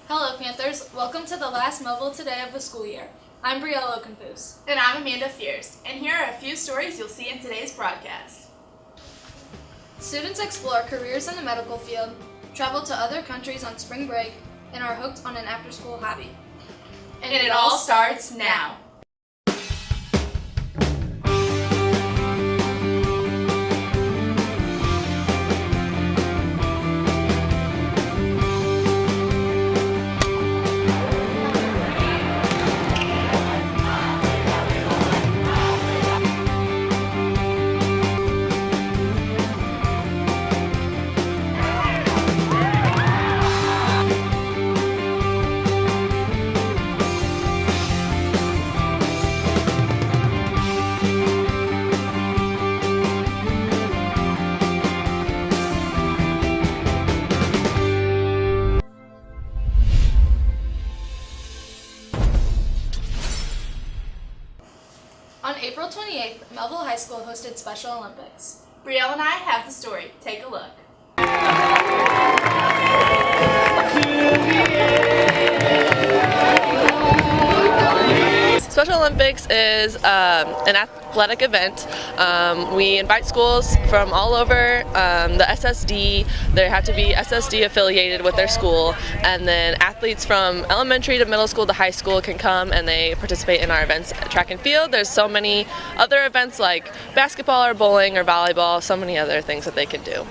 Hello, Panthers. Welcome to the last Mehlville Today of the school year. I'm Brielle Okenfoos. And I'm Amanda Fierce. And here are a few stories you'll see in today's broadcast. Students explore careers in the medical field, travel to other countries on spring break, and are hooked on an after-school hobby. And it all starts now. On April 28th, Mehlville High School hosted Special Olympics. Brielle and I have the story. Take a look. Special Olympics is an athletic event. We invite schools from all over the SSD. They have to be SSD affiliated with their school, and then athletes from elementary to middle school to high school can come and they participate in our events. Track and field, there's so many other events like basketball or bowling or volleyball, so many other things that they can do.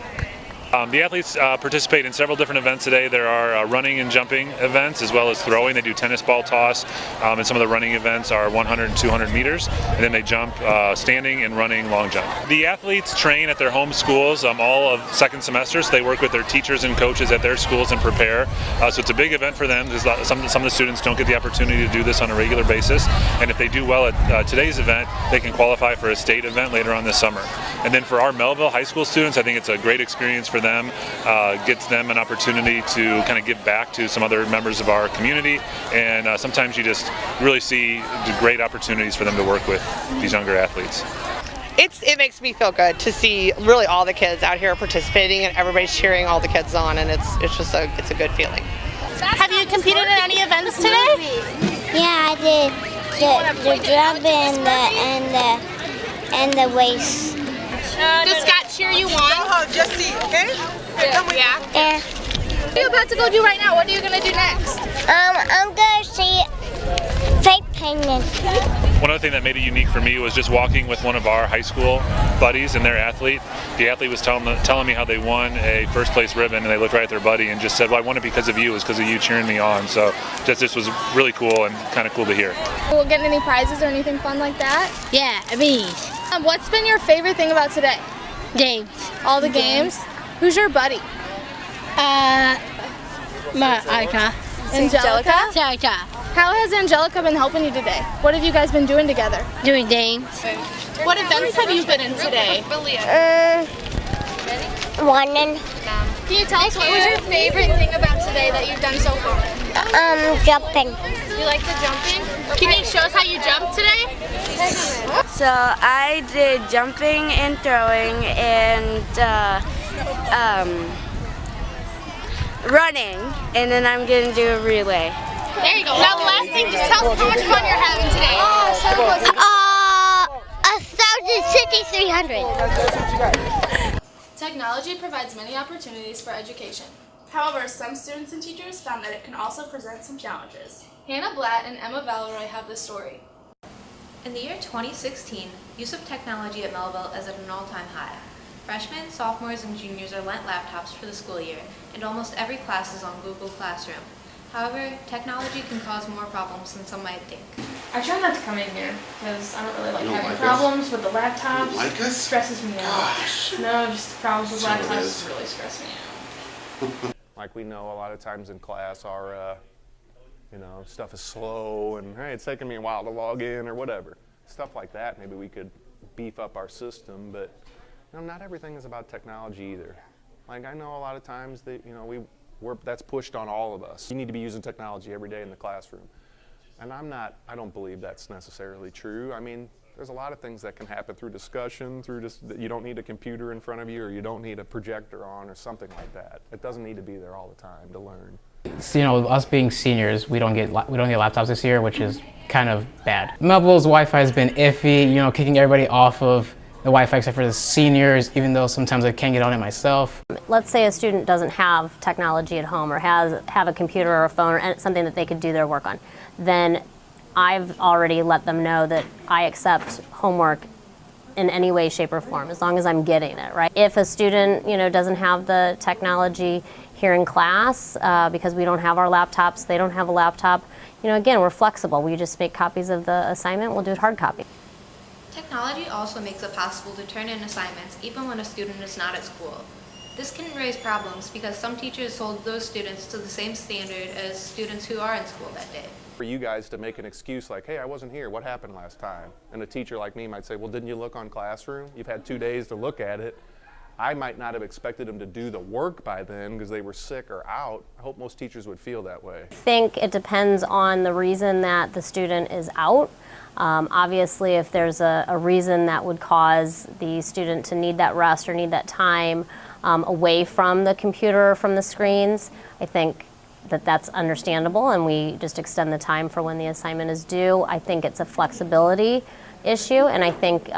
The athletes participate in several different events today. There are running and jumping events as well as throwing. They do tennis ball toss, and some of the running events are 100 and 200 meters, and then they jump standing and running long jump. The athletes train at their home schools all of second semester, so they work with their teachers and coaches at their schools and prepare. So it's a big event for them because some of the students don't get the opportunity to do this on a regular basis, and if they do well at today's event, they can qualify for a state event later on this summer. And then for our Mehlville high school students, I think it's a great experience for them, gets them an opportunity to kind of give back to some other members of our community, and sometimes you just really see the great opportunities for them to work with these younger athletes. It makes me feel good to see really all the kids out here participating and everybody's cheering all the kids on, and it's a good feeling. Have you competed in any events today? Yeah, I did the jump and the race. Does Scott cheer you on? Just see, okay? Yeah. What are you about to go do right now? What are you going to do next? I'm gonna see fake penguins. One other thing that made it unique for me was just walking with one of our high school buddies and their athlete. The athlete was telling me how they won a first place ribbon, and they looked right at their buddy and just said, well, I won it because of you. It was because of you cheering me on. So this was really cool and kind of cool to hear. Will get any prizes or anything fun like that? Yeah, bees. What's been your favorite thing about today? Games. All the games? Who's your buddy? Angelica. Angelica? How has Angelica been helping you today? What have you guys been doing together? Doing games. What events have you been in today? Running. Can you tell us what was your favorite thing about today that you've done so far? Jumping. You like the jumping? Can you show us how you jumped today? So I did jumping and throwing and running, and then I'm going to do a relay. There you go. Now the last thing, just tell us how much fun you're having today. 1,600. Technology provides many opportunities for education. However, some students and teachers found that it can also present some challenges. Hannah Blatt and Emma Valeroy have the story. In the year 2016, use of technology at Mehlville is at an all-time high. Freshmen, sophomores, and juniors are lent laptops for the school year, and almost every class is on Google Classroom. However, technology can cause more problems than some might think. I try not to come in here because I don't really like having problems with the laptops. You like us? It stresses me out. Gosh. No, just problems with That's what it laptops is. really stress me out. Like we know a lot of times in class our stuff is slow and hey, it's taking me a while to log in or whatever. Stuff like that, maybe we could beef up our system, but not everything is about technology either. Like I know a lot of times that that's pushed on all of us. You need to be using technology every day in the classroom. And I don't believe that's necessarily true. I mean, there's a lot of things that can happen through discussion, that you don't need a computer in front of you or you don't need a projector on or something like that. It doesn't need to be there all the time to learn. So, us being seniors, we don't get laptops this year, which is kind of bad. Mehlville's Wi-Fi has been iffy, kicking everybody off of the Wi-Fi except for the seniors, even though sometimes I can't get on it myself. Let's say a student doesn't have technology at home or have a computer or a phone or something that they could do their work on. Then I've already let them know that I accept homework in any way, shape, or form, as long as I'm getting it, right? If a student, doesn't have the technology here in class because we don't have our laptops, they don't have a laptop, again, we're flexible. We just make copies of the assignment, we'll do it hard copy. Technology also makes it possible to turn in assignments even when a student is not at school. This can raise problems because some teachers hold those students to the same standard as students who are in school that day. For you guys to make an excuse like, hey, I wasn't here, what happened last time? And a teacher like me might say, well, didn't you look on Classroom? You've had 2 days to look at it. I might not have expected them to do the work by then because they were sick or out. I hope most teachers would feel that way. I think it depends on the reason that the student is out. Obviously, if there's a reason that would cause the student to need that rest or need that time away from the computer or from the screens, I think that's understandable, and we just extend the time for when the assignment is due. I think it's a flexibility issue, and I think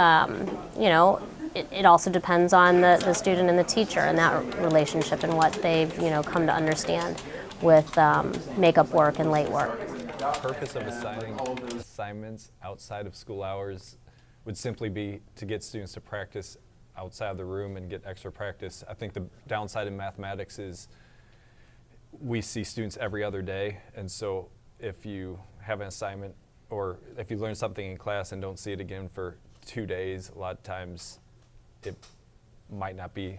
it also depends on the student and the teacher and that relationship and what they've come to understand with makeup work and late work. The purpose of assigning assignments outside of school hours would simply be to get students to practice outside the room and get extra practice. I think the downside in mathematics is we see students every other day, and so if you have an assignment or if you learn something in class and don't see it again for 2 days, a lot of times it might not be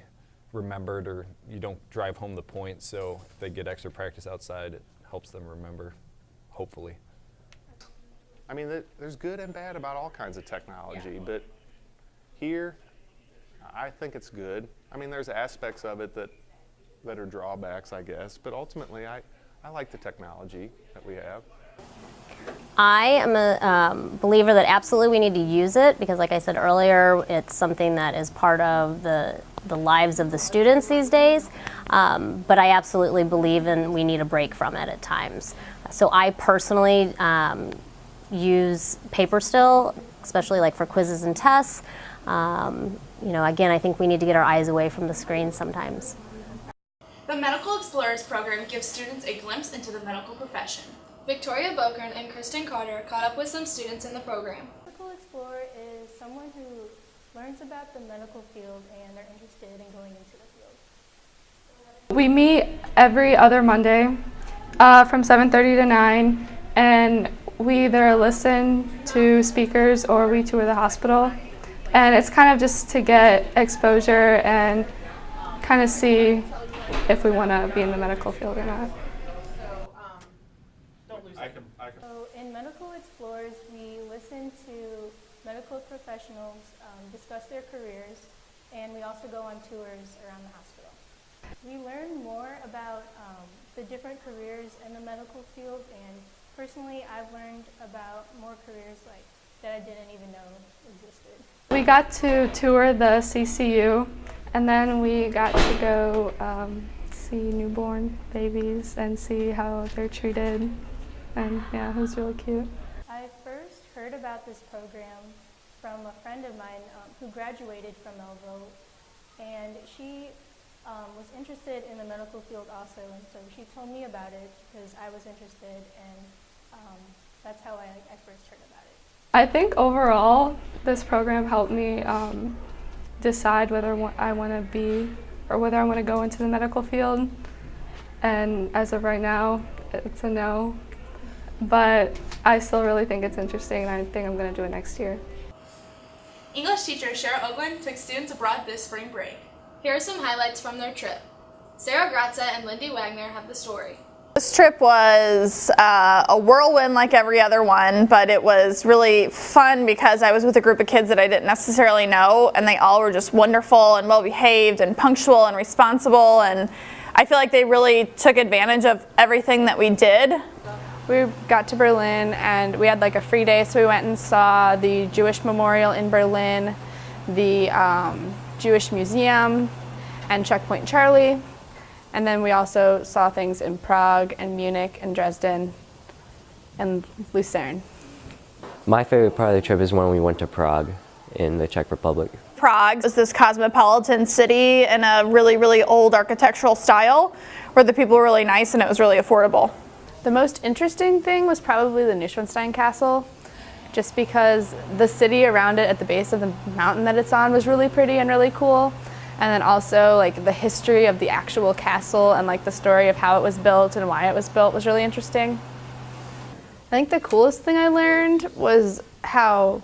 remembered or you don't drive home the point, so if they get extra practice outside, it helps them remember, hopefully. I mean, there's good and bad about all kinds of technology, but here, I think it's good. I mean, there's aspects of it that are drawbacks, I guess, but ultimately, I like the technology that we have. I am a believer that absolutely we need to use it because, like I said earlier, it's something that is part of the lives of the students these days, but I absolutely believe we need a break from it at times. So I personally use paper still, especially like for quizzes and tests. Again, I think we need to get our eyes away from the screen sometimes. The Medical Explorers program gives students a glimpse into the medical profession. Victoria Bokern and Kristen Carter caught up with some students in the program. Medical Explorer is someone who learns about the medical field and they're interested in going into the field. We meet every other Monday from 7:30 to 9, and we either listen to speakers or we tour the hospital. And it's kind of just to get exposure and kind of see if we want to be in the medical field or not. So in Medical Explorers, we listen to medical professionals discuss their careers, and we also go on tours around the hospital. We learn more about the different careers in the medical field, and personally, I've learned about more careers that I didn't even know existed. We got to tour the CCU, and then we got to go see newborn babies and see how they're treated, and yeah, it was really cute. I first heard about this program from a friend of mine who graduated from Mehlville, and she was interested in the medical field also, and so she told me about it because I was interested, and that's how I first heard about it. I think overall this program helped me decide whether I want to be or whether I want to go into the medical field, and as of right now it's a no, but I still really think it's interesting and I think I'm going to do it next year. English teacher Cheryl Oakland took students abroad this spring break. Here are some highlights from their trip. Sarah Gratza and Lindy Wagner have the story. This trip was a whirlwind like every other one, but it was really fun because I was with a group of kids that I didn't necessarily know, and they all were just wonderful and well behaved and punctual and responsible, and I feel like they really took advantage of everything that we did. We got to Berlin and we had like a free day, so we went and saw the Jewish Memorial in Berlin, the Jewish Museum, and Checkpoint Charlie. And then we also saw things in Prague and Munich and Dresden and Lucerne. My favorite part of the trip is when we went to Prague in the Czech Republic. Prague is this cosmopolitan city in a really, really old architectural style where the people were really nice and it was really affordable. The most interesting thing was probably the Neuschwanstein Castle, just because the city around it at the base of the mountain that it's on was really pretty and really cool. And then also like the history of the actual castle and like the story of how it was built and why it was built was really interesting. I think the coolest thing I learned was how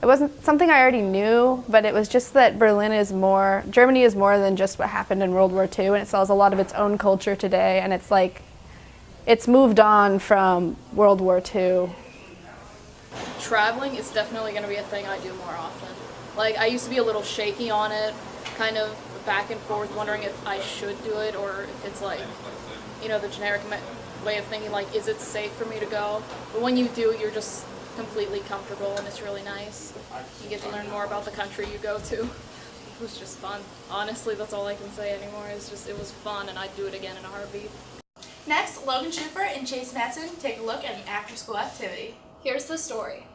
it wasn't something I already knew, but it was just that Germany is more than just what happened in World War II, and it still has a lot of its own culture today, and it's like, it's moved on from World War II. Traveling is definitely going to be a thing I do more often. Like, I used to be a little shaky on it, kind of back and forth, wondering if I should do it or if it's like, you know, the generic way of thinking, like, is it safe for me to go? But when you do, you're just completely comfortable and it's really nice. You get to learn more about the country you go to. It was just fun. Honestly, that's all I can say anymore. It's just, it was fun and I'd do it again in a heartbeat. Next, Logan Schufer and Chase Matson take a look at an after-school activity. Here's the story.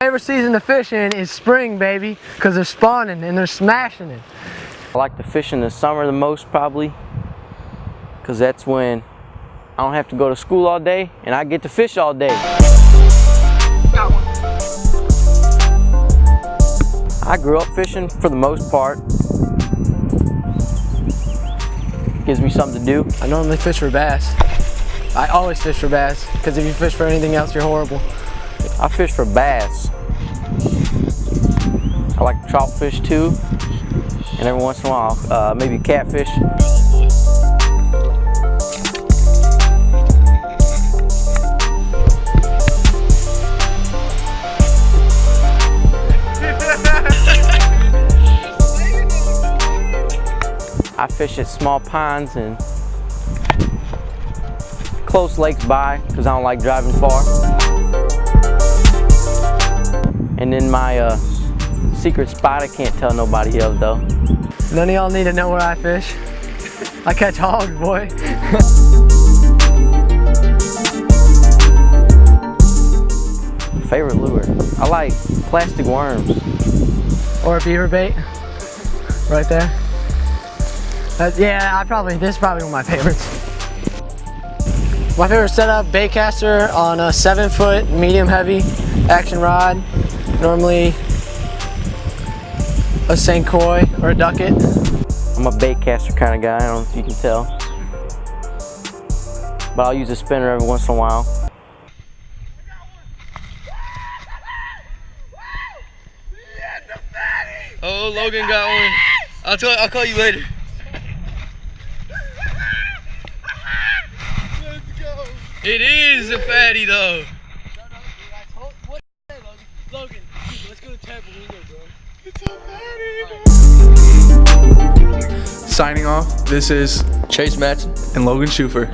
Favorite season to fish in is spring, baby, because they're spawning and they're smashing it. I like to fish in the summer the most, probably, because that's when I don't have to go to school all day and I get to fish all day. I grew up fishing for the most part. Gives me something to do. I normally fish for bass. I always fish for bass, because if you fish for anything else, you're horrible. I fish for bass. I like trout fish too, and every once in a while, maybe catfish. I fish at small ponds and close lakes by, because I don't like driving far. And then my secret spot I can't tell nobody of though. None of y'all need to know where I fish. I catch hogs, boy. Favorite lure? I like plastic worms. Or a beaver bait, right there. Yeah, this is probably one of my favorites. My favorite setup, baitcaster on a 7-foot medium heavy action rod. Normally a St. Croix or a ducket. I'm a baitcaster kind of guy, I don't know if you can tell. But I'll use a spinner every once in a while. Oh, Logan got one. I'll call you later. It is a fatty though. Logan, let's go to Tampa, bro. It's a fatty. Signing off, this is Chase Matson and Logan Schufer.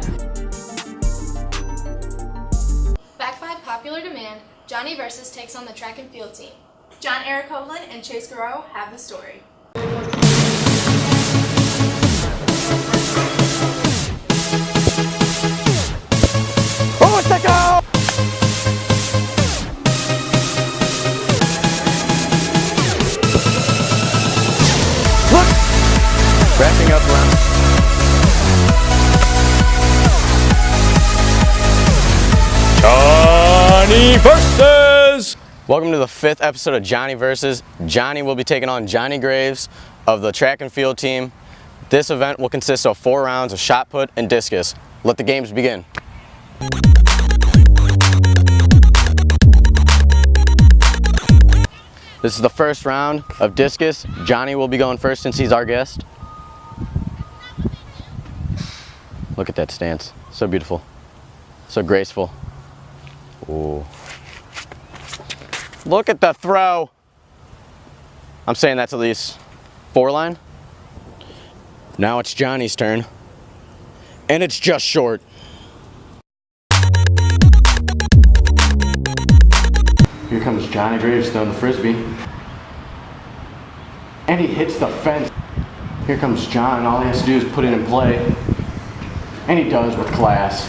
Backed by popular demand, Johnny Versus takes on the track and field team. John Eric Hovland and Chase Garreau have the story. Vamos, Teco! Wrapping up round. Johnny Versus! Welcome to the 5th episode of Johnny Versus. Johnny will be taking on Johnny Graves of the track and field team. This event will consist of 4 rounds of shot put and discus. Let the games begin. This is the first round of discus. Johnny will be going first since he's our guest. Look at that stance. So beautiful. So graceful. Ooh. Look at the throw. I'm saying that's at least 4 line. Now it's Johnny's turn. And it's just short. Here comes Johnny Graves throwing the frisbee. And he hits the fence. Here Here comes John. All he has to do is put it in play. And he does with class.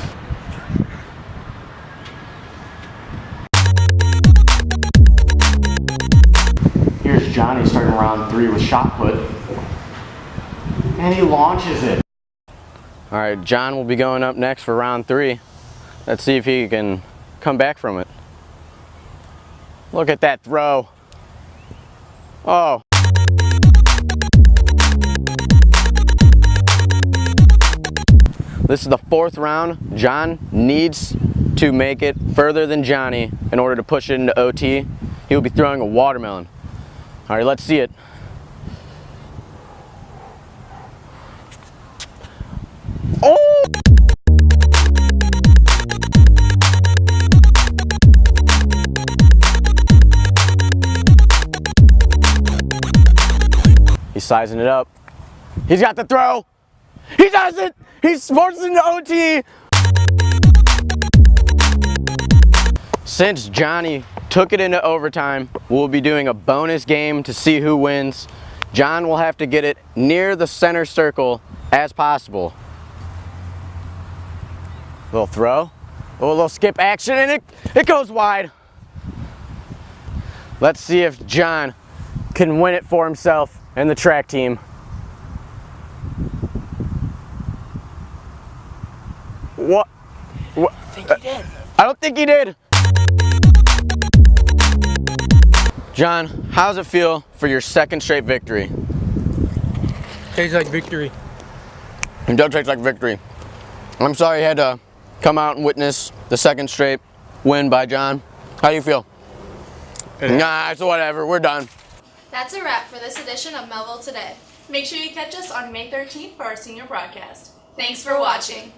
Here's Johnny starting round 3 with shot put. And he launches it. All right, John will be going up next for round 3. Let's see if he can come back from it. Look at that throw. Oh. This is the 4th round. John needs to make it further than Johnny in order to push it into OT. He will be throwing a watermelon. All right, let's see it. Oh! He's sizing it up. He's got the throw. He does it! He's forced into OT! Since Johnny took it into overtime, we'll be doing a bonus game to see who wins. John will have to get it near the center circle as possible. Little throw, a little skip action, and it goes wide. Let's see if John can win it for himself and the track team. What? I think he did. I don't think he did. John, how does it feel for your 2nd straight victory? Tastes like victory. It does taste like victory. I'm sorry you had to come out and witness the 2nd straight win by John. How do you feel? Nah, it's whatever. We're done. That's a wrap for this edition of Mehlville Today. Make sure you catch us on May 13th for our senior broadcast. Thanks for watching.